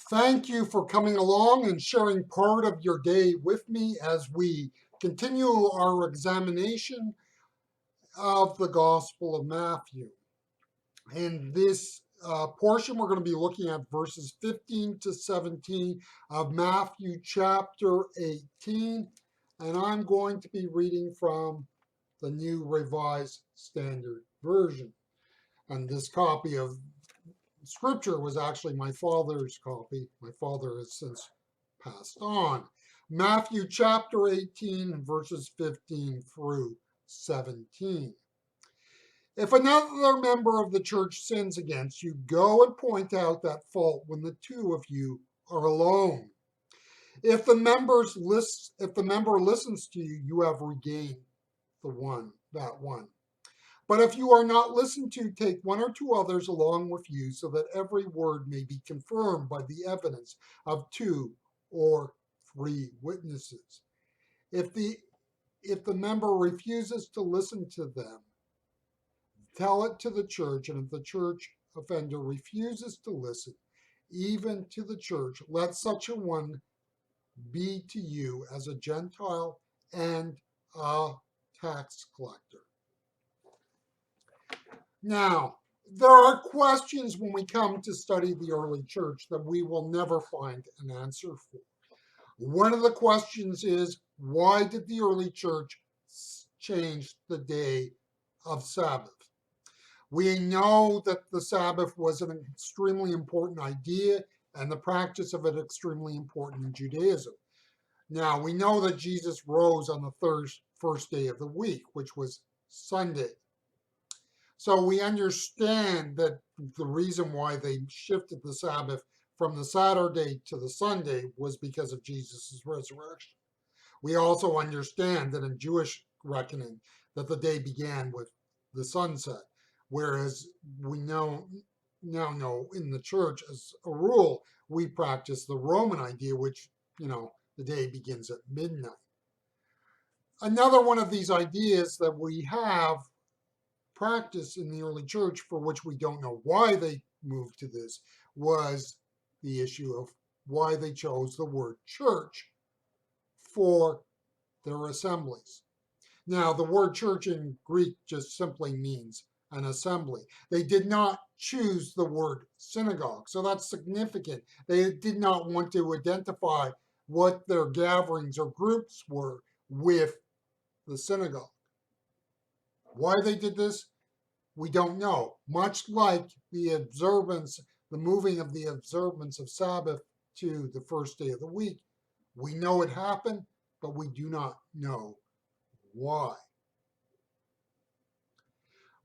Thank you for coming along and sharing part of your day with me as we continue our examination of the Gospel of Matthew. In this portion, we're going to be looking at verses 15 to 17 of Matthew chapter 18, and I'm going to be reading from the New Revised Standard Version. And this copy of Scripture was actually my father's copy. My father has since passed on. Matthew chapter 18, verses 15 through 17. If another member of the church sins against you, go and point out that fault when the two of you are alone. If the member listens to you, you have regained that one. But if you are not listened to, take one or two others along with you, so that every word may be confirmed by the evidence of two or three witnesses. If the member refuses to listen to them, tell it to the church, and if the church offender refuses to listen, even to the church, let such a one be to you as a Gentile and a tax collector. Now, there are questions when we come to study the early church that we will never find an answer for. One of the questions is, why did the early church change the day of Sabbath? We know that the Sabbath was an extremely important idea and the practice of it extremely important in Judaism. Now, we know that Jesus rose on the first day of the week, which was Sunday. So we understand that the reason why they shifted the Sabbath from the Saturday to the Sunday was because of Jesus' resurrection. We also understand that in Jewish reckoning that the day began with the sunset, whereas we now know in the church as a rule, we practice the Roman idea, which, the day begins at midnight. Another one of these ideas that we have practice in the early church, for which we don't know why they moved to this, was the issue of why they chose the word church for their assemblies. Now, the word church in Greek just simply means an assembly. They did not choose the word synagogue, so that's significant. They did not want to identify what their gatherings or groups were with the synagogue. Why they did this, we don't know. Much like the moving of the observance of Sabbath to the first day of the week, we know it happened, but we do not know why.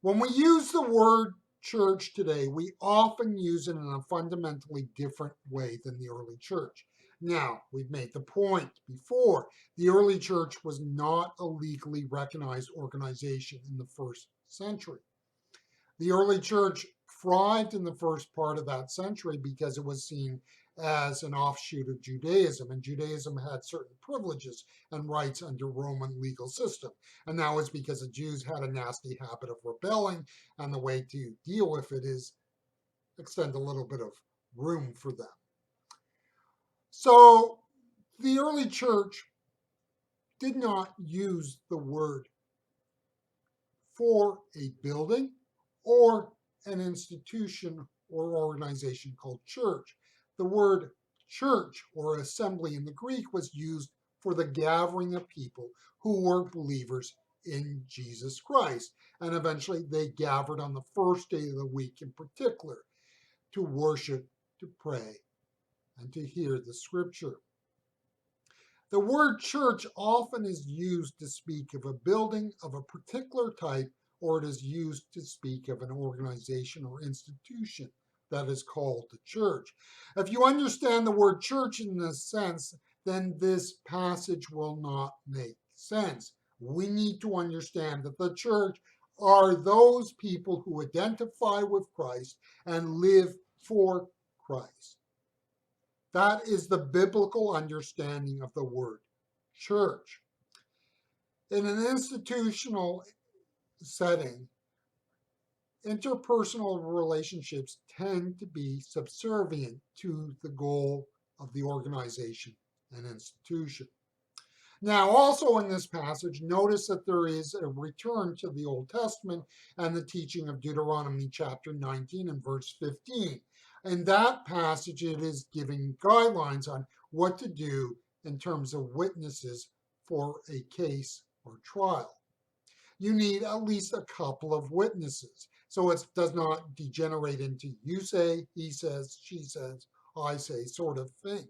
When we use the word church today, we often use it in a fundamentally different way than the early church. Now, we've made the point before, the early church was not a legally recognized organization in the first century. The early church thrived in the first part of that century because it was seen as an offshoot of Judaism, and Judaism had certain privileges and rights under Roman legal system. And that was because the Jews had a nasty habit of rebelling, and the way to deal with it is extend a little bit of room for them. So the early church did not use the word for a building or an institution or organization called church. The word church or assembly in the Greek was used for the gathering of people who were believers in Jesus Christ. And eventually they gathered on the first day of the week in particular to worship, to pray, and to hear the scripture. The word church often is used to speak of a building of a particular type, or it is used to speak of an organization or institution that is called the church. If you understand the word church in this sense, then this passage will not make sense. We need to understand that the church are those people who identify with Christ and live for Christ. That is the biblical understanding of the word church. In an institutional setting, interpersonal relationships tend to be subservient to the goal of the organization and institution. Now, also in this passage, notice that there is a return to the Old Testament and the teaching of Deuteronomy chapter 19 and verse 15. In that passage, it is giving guidelines on what to do in terms of witnesses for a case or trial. You need at least a couple of witnesses, so it does not degenerate into you say, he says, she says, I say sort of thing.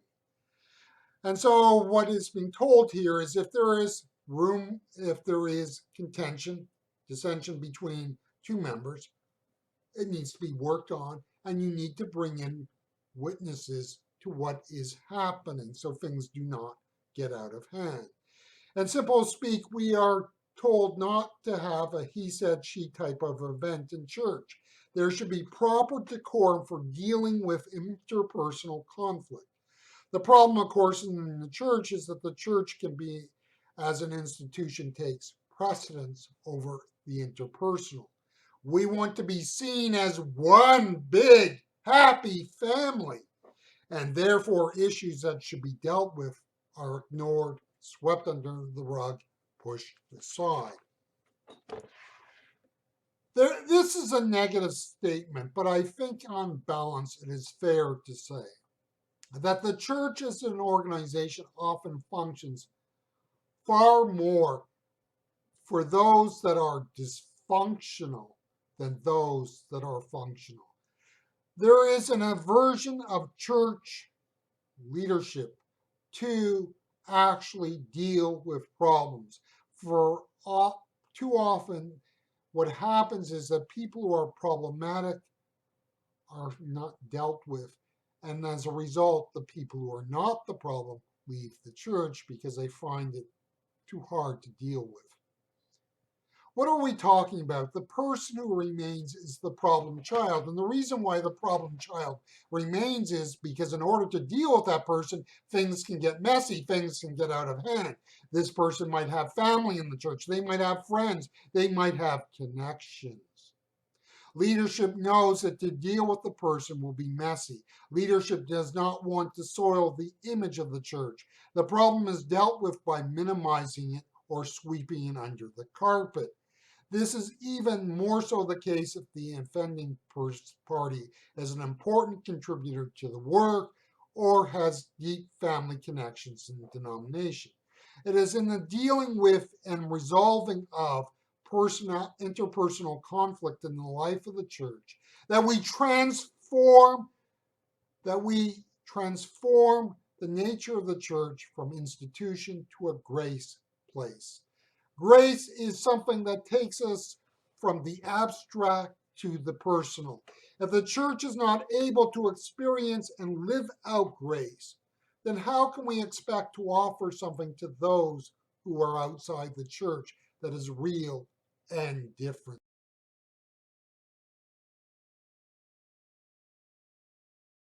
And so what is being told here is if there is room, if there is contention, dissension between two members, it needs to be worked on, and you need to bring in witnesses to what is happening so things do not get out of hand. In simple speak, we are told not to have a he said, she type of event in church. There should be proper decorum for dealing with interpersonal conflict. The problem, of course, in the church is that the church can be, as an institution, takes precedence over the interpersonal. We want to be seen as one big, happy family, and therefore issues that should be dealt with are ignored, swept under the rug, pushed aside. This is a negative statement, but I think on balance it is fair to say that the church as an organization often functions far more for those that are dysfunctional than those that are functional. There is an aversion of church leadership to actually deal with problems. Too often, what happens is that people who are problematic are not dealt with. And as a result, the people who are not the problem leave the church because they find it too hard to deal with. What are we talking about? The person who remains is the problem child. And the reason why the problem child remains is because in order to deal with that person, things can get messy, things can get out of hand. This person might have family in the church, they might have friends, they might have connections. Leadership knows that to deal with the person will be messy. Leadership does not want to soil the image of the church. The problem is dealt with by minimizing it or sweeping it under the carpet. This is even more so the case if the offending party is an important contributor to the work or has deep family connections in the denomination. It is in the dealing with and resolving of interpersonal conflict in the life of the church that we transform the nature of the church from institution to a grace place. Grace is something that takes us from the abstract to the personal. If the church is not able to experience and live out grace, then how can we expect to offer something to those who are outside the church that is real and different?